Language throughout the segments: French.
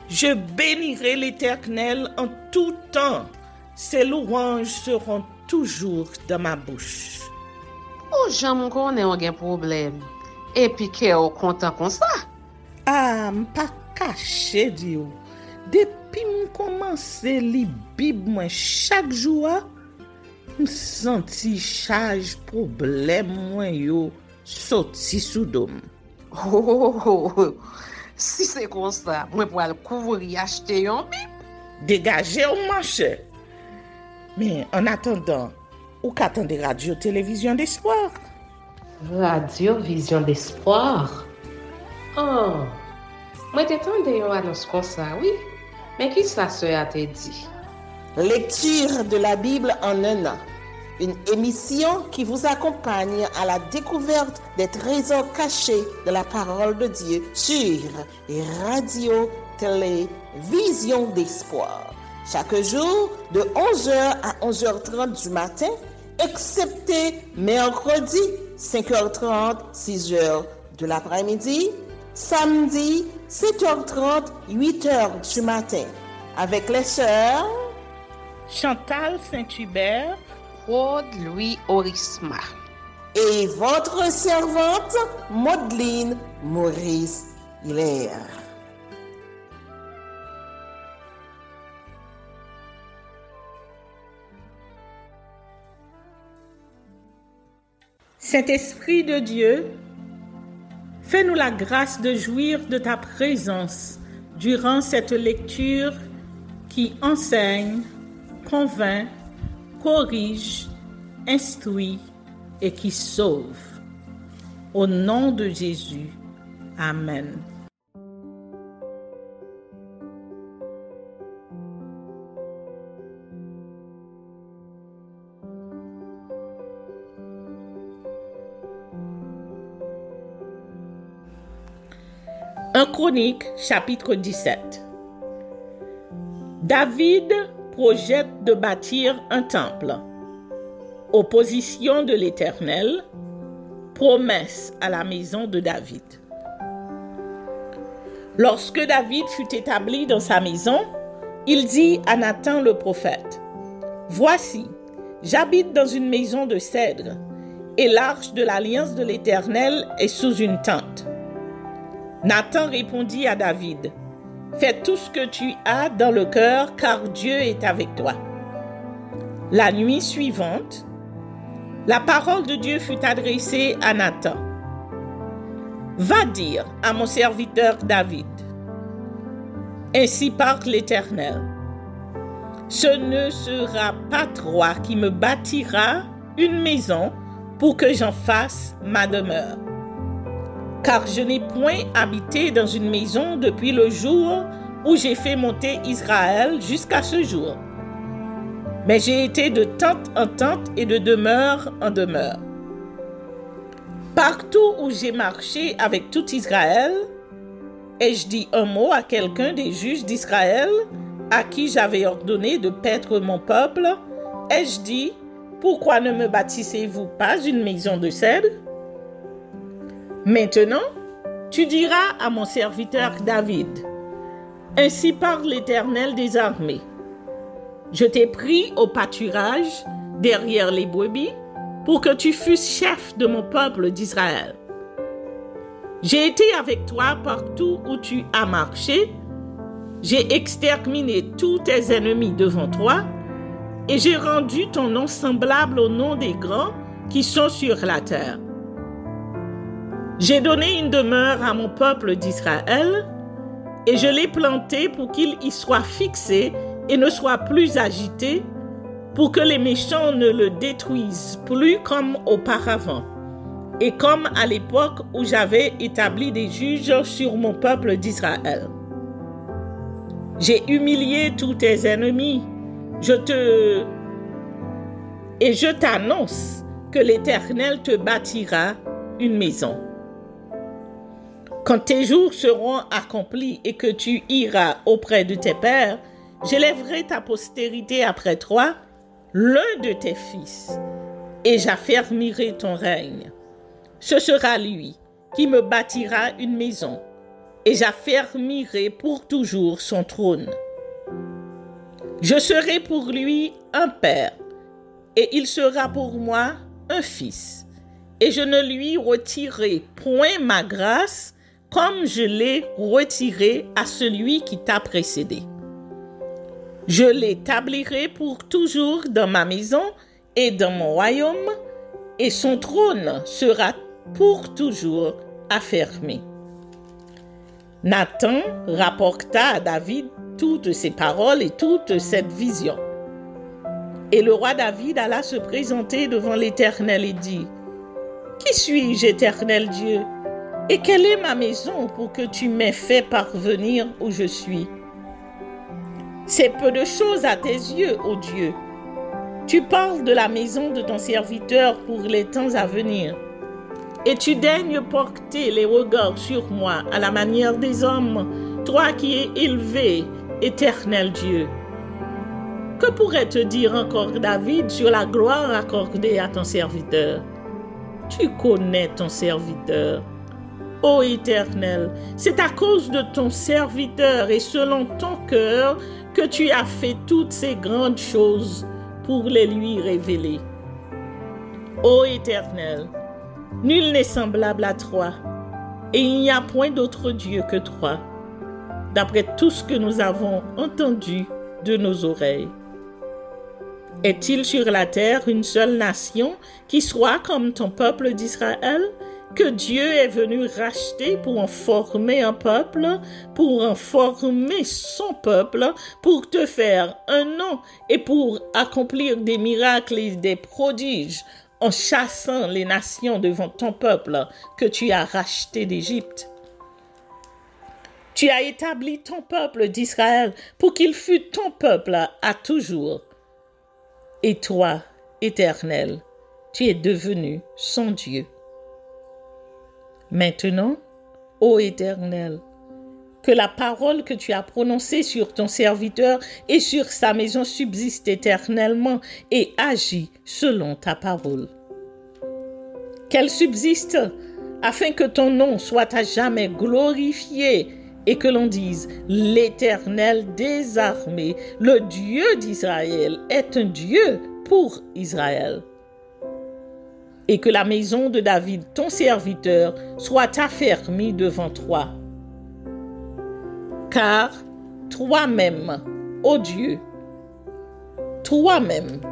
Je bénirai l'Éternel en tout temps. Ses louanges seront toujours dans ma bouche. Oh, j'aime qu'on ait un problème. Et puis qu'elle est content comme ça. Ah, m'pas caché, Dieu. Depuis que commence à lire Bible chaque jour, je senti charge problème moi yo sorti sous dôme. Oh, si c'est comme ça, moi pour le couvrir acheter un Bible. Dégagez au marché. Mais en attendant, ou qu'attendez radio télévision d'espoir? Radio Vision d'Espoir. Oh, moi t'attendais une annonce comme ça, oui. Mais qui ça a te dit? Lecture de la Bible en un an. Une émission qui vous accompagne à la découverte des trésors cachés de la parole de Dieu sur Radio Télévision d'Espoir. Chaque jour de 11h à 11h30 du matin, excepté mercredi 5h30, 6h de l'après-midi, samedi 7h30, 8h du matin, avec les sœurs Chantal Saint-Hubert, Claude Louis Orisma. Et votre servante, Maudeline Maurice Hilaire. Saint-Esprit de Dieu, fais-nous la grâce de jouir de ta présence durant cette lecture qui enseigne, convainc, corrige, instruit et qui sauve. Au nom de Jésus. Amen. Un Chronique, chapitre 17. David projette de bâtir un temple. Opposition de l'Éternel, promesse à la maison de David. Lorsque David fut établi dans sa maison, il dit à Nathan le prophète, « Voici, j'habite dans une maison de cèdre, et l'arche de l'alliance de l'Éternel est sous une tente. » Nathan répondit à David, « Fais tout ce que tu as dans le cœur, car Dieu est avec toi. » La nuit suivante, la parole de Dieu fut adressée à Nathan. « Va dire à mon serviteur David, ainsi parle l'Éternel, ce ne sera pas toi qui me bâtira une maison pour que j'en fasse ma demeure. Car je n'ai point habité dans une maison depuis le jour où j'ai fait monter Israël jusqu'à ce jour. Mais j'ai été de tente en tente et de demeure en demeure. Partout où j'ai marché avec tout Israël, ai-je dit un mot à quelqu'un des juges d'Israël à qui j'avais ordonné de paître mon peuple? Ai-je dit, pourquoi ne me bâtissez-vous pas une maison de cèdre? Maintenant, tu diras à mon serviteur David, ainsi parle l'Éternel des armées. Je t'ai pris au pâturage derrière les brebis pour que tu fusses chef de mon peuple d'Israël. J'ai été avec toi partout où tu as marché, j'ai exterminé tous tes ennemis devant toi et j'ai rendu ton nom semblable au nom des grands qui sont sur la terre. J'ai donné une demeure à mon peuple d'Israël et je l'ai planté pour qu'il y soit fixé et ne soit plus agité, pour que les méchants ne le détruisent plus comme auparavant, et comme à l'époque où j'avais établi des juges sur mon peuple d'Israël. J'ai humilié tous tes ennemis, je t'annonce que l'Éternel te bâtira une maison. Quand tes jours seront accomplis et que tu iras auprès de tes pères, j'élèverai ta postérité après toi, l'un de tes fils, et j'affermirai ton règne. Ce sera lui qui me bâtira une maison, et j'affermirai pour toujours son trône. Je serai pour lui un père, et il sera pour moi un fils. Et je ne lui retirerai point ma grâce, comme je l'ai retirée à celui qui t'a précédé. Je l'établirai pour toujours dans ma maison et dans mon royaume, et son trône sera pour toujours affermi. Nathan rapporta à David toutes ces paroles et toute cette vision. Et le roi David alla se présenter devant l'Éternel et dit: Qui suis-je, Éternel Dieu? Et quelle est ma maison pour que tu m'aies fait parvenir où je suis? C'est peu de choses à tes yeux, ô Dieu. Tu parles de la maison de ton serviteur pour les temps à venir. Et tu daignes porter les regards sur moi à la manière des hommes, toi qui es élevé, Éternel Dieu. Que pourrait te dire encore David sur la gloire accordée à ton serviteur? Tu connais ton serviteur. Ô Éternel, c'est à cause de ton serviteur et selon ton cœur que tu as fait toutes ces grandes choses pour les lui révéler. Ô Éternel, nul n'est semblable à toi, et il n'y a point d'autre Dieu que toi, d'après tout ce que nous avons entendu de nos oreilles. Est-il sur la terre une seule nation qui soit comme ton peuple d'Israël, que Dieu est venu racheter pour en former un peuple, pour en former son peuple, pour te faire un nom et pour accomplir des miracles et des prodiges en chassant les nations devant ton peuple que tu as racheté d'Égypte? Tu as établi ton peuple d'Israël pour qu'il fût ton peuple à toujours. Et toi, Éternel, tu es devenu son Dieu. Maintenant, ô Éternel, que la parole que tu as prononcée sur ton serviteur et sur sa maison subsiste éternellement et agit selon ta parole. Qu'elle subsiste afin que ton nom soit à jamais glorifié et que l'on dise: l'Éternel des armées, le Dieu d'Israël, est un Dieu pour Israël. Et que la maison de David, ton serviteur, soit affermie devant toi. Car toi-même, ô Dieu, toi-même,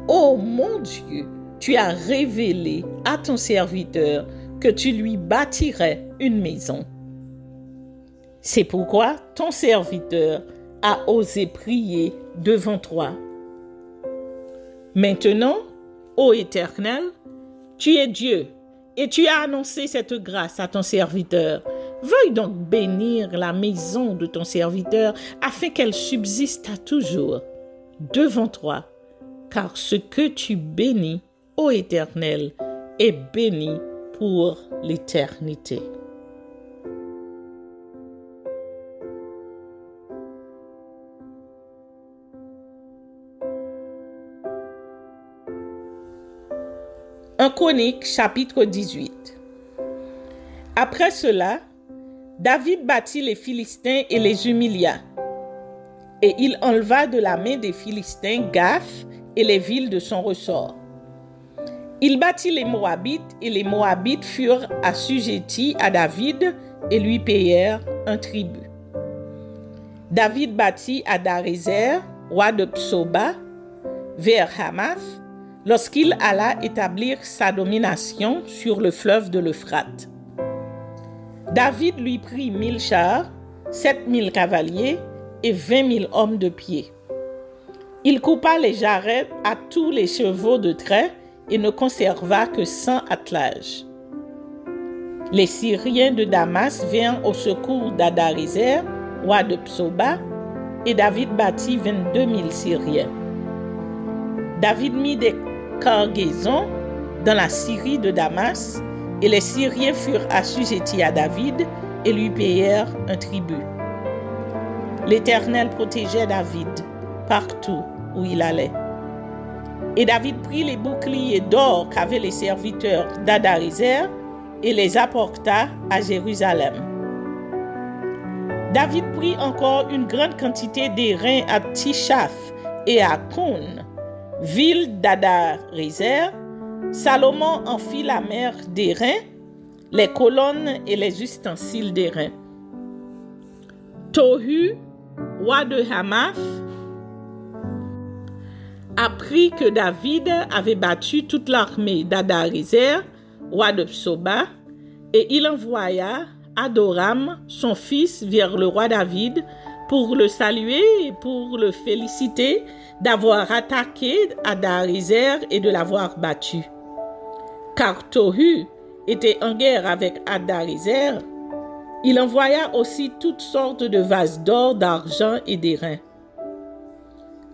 ô mon Dieu, tu as révélé à ton serviteur que tu lui bâtirais une maison. C'est pourquoi ton serviteur a osé prier devant toi. Maintenant, ô Éternel, tu es Dieu et tu as annoncé cette grâce à ton serviteur. Veuille donc bénir la maison de ton serviteur afin qu'elle subsiste à toujours devant toi, car ce que tu bénis, ô Éternel, est béni pour l'éternité. Un Chronique, chapitre 18. Après cela, David battit les Philistins et les humilia. Et il enleva de la main des Philistins Gath et les villes de son ressort. Il battit les Moabites et les Moabites furent assujettis à David et lui payèrent un tribut. David battit Adarézer, roi de Psoba, vers Hamath, lorsqu'il alla établir sa domination sur le fleuve de l'Euphrate. David lui prit 1000 chars, 7000 cavaliers et 20 000 hommes de pied. Il coupa les jarrets à tous les chevaux de trait et ne conserva que 100 attelages. Les Syriens de Damas vinrent au secours d'Adarézer, roi de Psoba, et David battit 22 000 Syriens. David mit des cargaisons dans la Syrie de Damas, et les Syriens furent assujettis à David et lui payèrent un tribut. L'Éternel protégeait David partout où il allait. Et David prit les boucliers d'or qu'avaient les serviteurs d'Adarézer et les apporta à Jérusalem. David prit encore une grande quantité d'airain à Tishaph et à Koun, ville d'Adarézer. Salomon en fit la mer d'airain, les colonnes et les ustensiles d'airain. Tohu, roi de Hamath, apprit que David avait battu toute l'armée d'Adarézer, roi de Psoba, et il envoya Adoram, son fils, vers le roi David pour le saluer et pour le féliciter d'avoir attaqué Adarézer et de l'avoir battu. Car Tohu était en guerre avec Adarézer, il envoya aussi toutes sortes de vases d'or, d'argent et d'airain.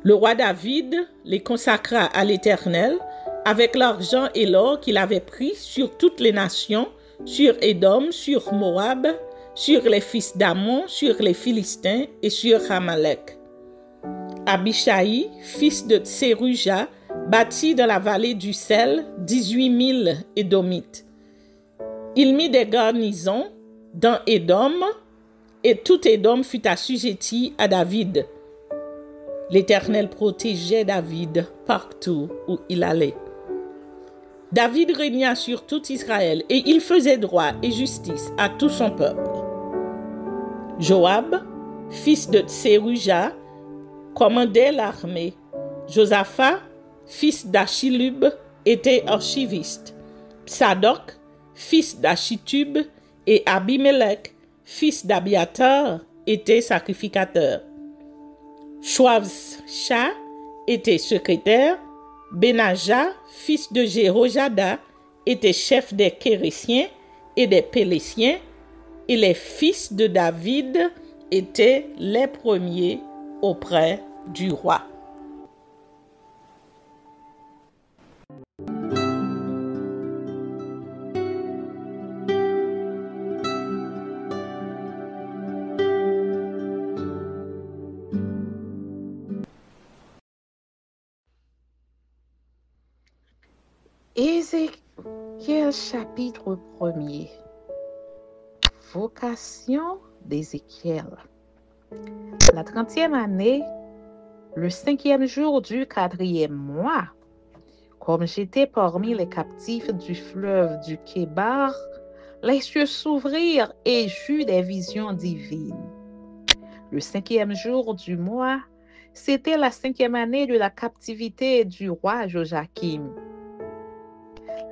Le roi David les consacra à l'Éternel avec l'argent et l'or qu'il avait pris sur toutes les nations, sur Édom, sur Moab, sur les fils d'Ammon, sur les Philistins et sur Amalek. Abishai, fils de Tseruja, bâtit dans la vallée du sel 18 000 Édomites. Il mit des garnisons dans Édom, et tout Édom fut assujetti à David. L'Éternel protégeait David partout où il allait. David régna sur tout Israël, et il faisait droit et justice à tout son peuple. Joab, fils de Tseruja, commandait l'armée. Josaphat, fils d'Achilub, était archiviste. Psadok, fils d'Achitub, et Abimelech, fils d'Abiatar, était sacrificateur. Shoavsha était secrétaire. Benaja, fils de Jéhojada, était chef des Kérésiens et des Pélésiens, et les fils de David étaient les premiers auprès du roi. Ézéchiel chapitre 1er. Vocation d'Ézéchiel. La 30e année, le 5e jour du 4e mois, comme j'étais parmi les captifs du fleuve du Kébar, les cieux s'ouvrirent et j'eus des visions divines. Le 5e jour du mois, c'était la 5e année de la captivité du roi Joachim.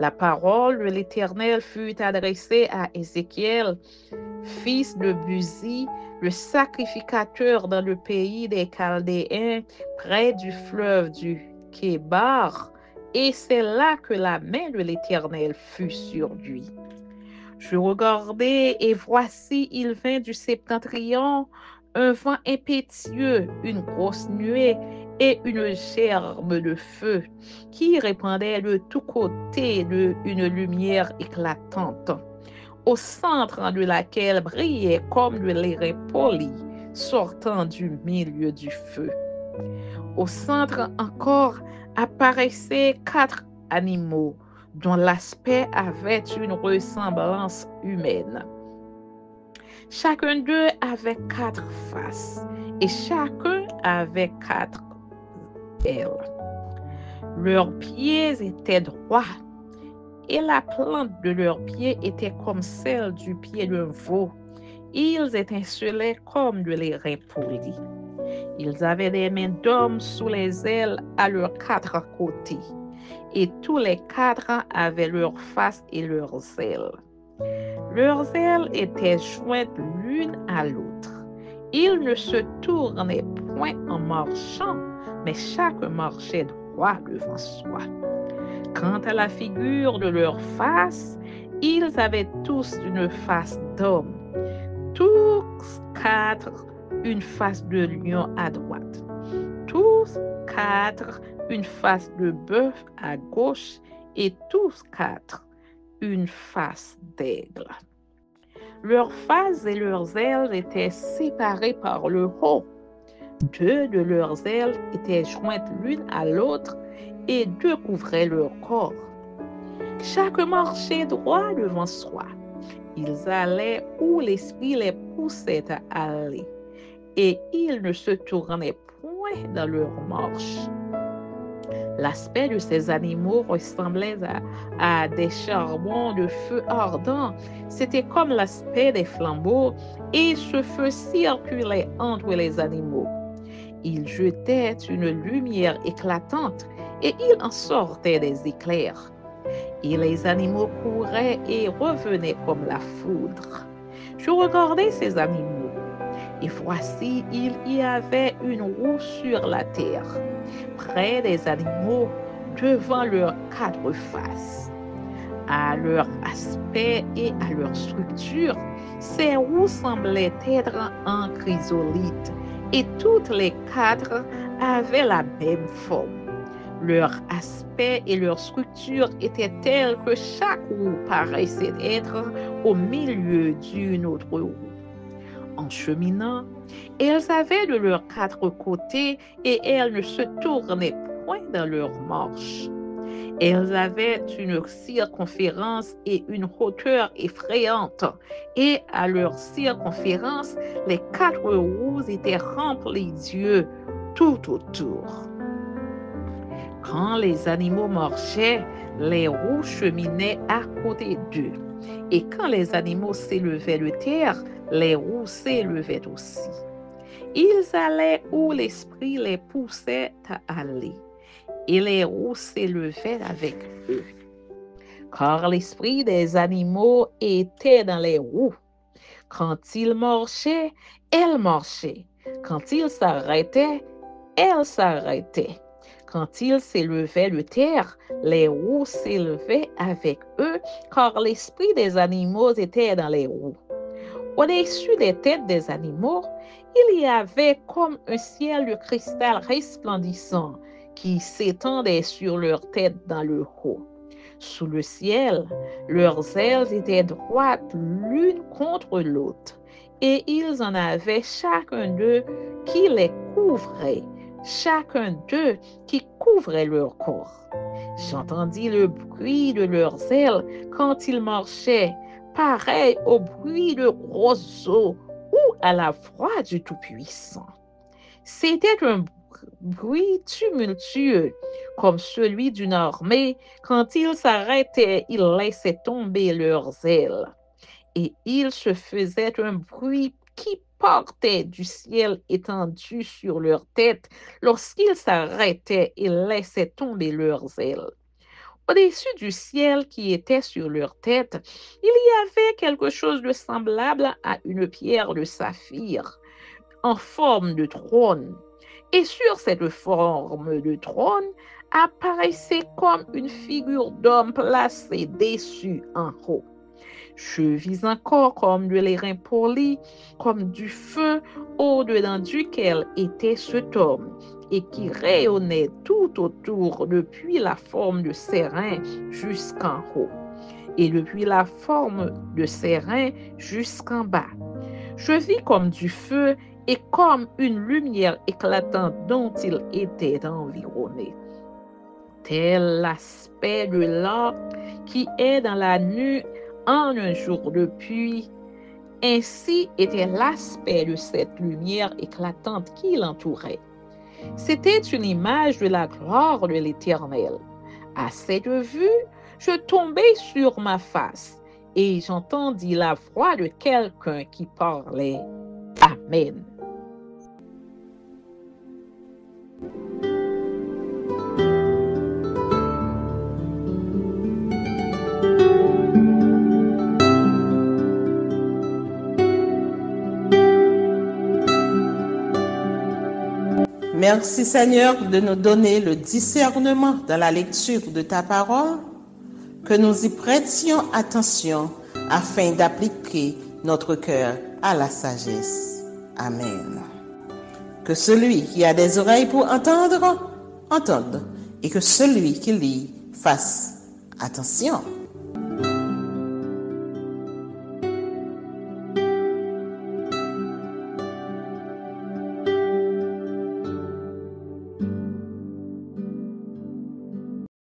La parole de l'Éternel fut adressée à Ézéchiel, fils de Buzi, le sacrificateur dans le pays des Chaldéens, près du fleuve du Kébar, et c'est là que la main de l'Éternel fut sur lui. Je regardai, et voici, il vint du septentrion un vent impétueux, une grosse nuée, et une gerbe de feu qui répandait de tous côtés une lumière éclatante, au centre de laquelle brillait comme de l'airain poli sortant du milieu du feu. Au centre encore apparaissaient 4 animaux dont l'aspect avait une ressemblance humaine. Chacun d'eux avait 4 faces et chacun avait 4 ailes. Leurs pieds étaient droits et la plante de leurs pieds était comme celle du pied d'un veau. Ils étincelaient comme de l'airain poli. Ils avaient des mains d'hommes sous les ailes à leurs 4 côtés, et tous les 4 avaient leurs faces et leurs ailes. Leurs ailes étaient jointes l'une à l'autre. Ils ne se tournaient point en marchant, mais chacun marchait droit devant soi. Quant à la figure de leur face, ils avaient tous une face d'homme, tous 4 une face de lion à droite, tous 4 une face de bœuf à gauche et tous 4 une face d'aigle. Leurs faces et leurs ailes étaient séparées par le haut. 2 de leurs ailes étaient jointes l'une à l'autre et 2 couvraient leur corps. Chaque marchait droit devant soi, Ils allaient où l'esprit les poussait à aller, et ils ne se tournaient point dans leur marche. L'aspect de ces animaux ressemblait à des charbons de feu ardent. C'était comme l'aspect des flambeaux, et ce feu circulait entre les animaux. Il jetait une lumière éclatante, et il en sortait des éclairs. Et les animaux couraient et revenaient comme la foudre. Je regardais ces animaux, et voici, il y avait une roue sur la terre, près des animaux, devant leurs quatre faces. À leur aspect et à leur structure, ces roues semblaient être en chrysolite, et toutes les quatre avaient la même forme. Leur aspect et leur structure étaient tels que chaque roue paraissait être au milieu d'une autre roue. En cheminant, elles avaient de leurs quatre côtés et elles ne se tournaient point dans leur marche. Elles avaient une circonférence et une hauteur effrayantes, et à leur circonférence, les quatre roues étaient remplies d'yeux tout autour. Quand les animaux marchaient, les roues cheminaient à côté d'eux. Et quand les animaux s'élevaient de terre, les roues s'élevaient aussi. Ils allaient où l'esprit les poussait à aller, et les roues s'élevaient avec eux. Car l'esprit des animaux était dans les roues. Quand ils marchaient, elles marchaient. Quand ils s'arrêtaient, elles s'arrêtaient. Quand ils s'élevaient de terre, les roues s'élevaient avec eux, car l'esprit des animaux était dans les roues. Au-dessus des têtes des animaux, il y avait comme un ciel de cristal resplendissant qui s'étendait sur leurs têtes dans le haut. Sous le ciel, leurs ailes étaient droites l'une contre l'autre, et ils en avaient chacun d'eux qui les couvrait, chacun d'eux qui couvrait leur corps. J'entendis le bruit de leurs ailes quand ils marchaient, pareil au bruit de grosses eaux ou à la voix du Tout-Puissant. C'était un bruit tumultueux, comme celui d'une armée. Quand ils s'arrêtaient, ils laissaient tomber leurs ailes. Et il se faisait un bruit qui partait du ciel étendu sur leurs têtes lorsqu'ils s'arrêtaient et laissaient tomber leurs ailes. Au-dessus du ciel qui était sur leur tête, il y avait quelque chose de semblable à une pierre de saphir en forme de trône. Et sur cette forme de trône apparaissait comme une figure d'homme placée dessus en haut. Je vis encore comme de l'airain poli, comme du feu au-dedans duquel était cet homme, et qui rayonnait tout autour depuis la forme de ses reins jusqu'en haut, et depuis la forme de ses reins jusqu'en bas. Je vis comme du feu et comme une lumière éclatante dont il était environné. Tel l'aspect de l'arc qui est dans la nuit en un jour de pluie, ainsi était l'aspect de cette lumière éclatante qui l'entourait. C'était une image de la gloire de l'Éternel. À cette vue, je tombai sur ma face et j'entendis la voix de quelqu'un qui parlait. Amen. Merci Seigneur de nous donner le discernement dans la lecture de ta parole, que nous y prêtions attention afin d'appliquer notre cœur à la sagesse. Amen. Que celui qui a des oreilles pour entendre, entende, et que celui qui lit fasse attention.